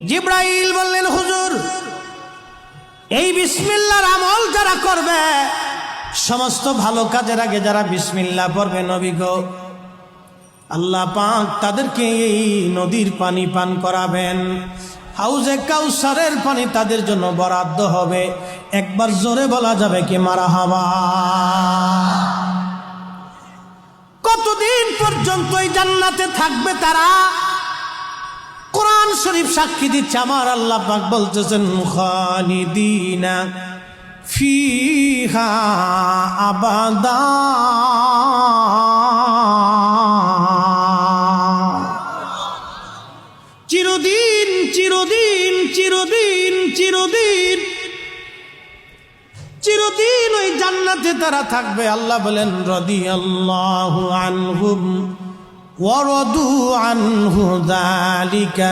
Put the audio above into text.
জিব্রাইল বললেন, হুজুর, এই বিসমিল্লাহর আমল যারা করবে, সমস্ত ভালো কাজের আগে যারা বিসমিল্লাহ পড়বে নবী গো, আল্লাহ পাক তাদেরকে এই নদীর পানি পান করাবেন। হাউজে কাউসারের পানি তাদের জন্য বরাদ্দ হবে। একবার জোরে বলা যাবে কি মারহাবা? কতদিন পর্যন্ত এই জান্নাতে থাকবে তারা? কোরআন শরীফ সাক্ষী দিচ্ছে, আমার আল্লাহ পাক বলতেছেন, খালিদিনা ফিহা আবাদা। চিরদিন চিরদিন চিরদিন চিরদিন চিরদিন ওই জান্নাতে তারা থাকবে। আল্লাহ বলেন, রাদিয়াল্লাহু আনহুম ওয়া রাদু আনহু, যালিকা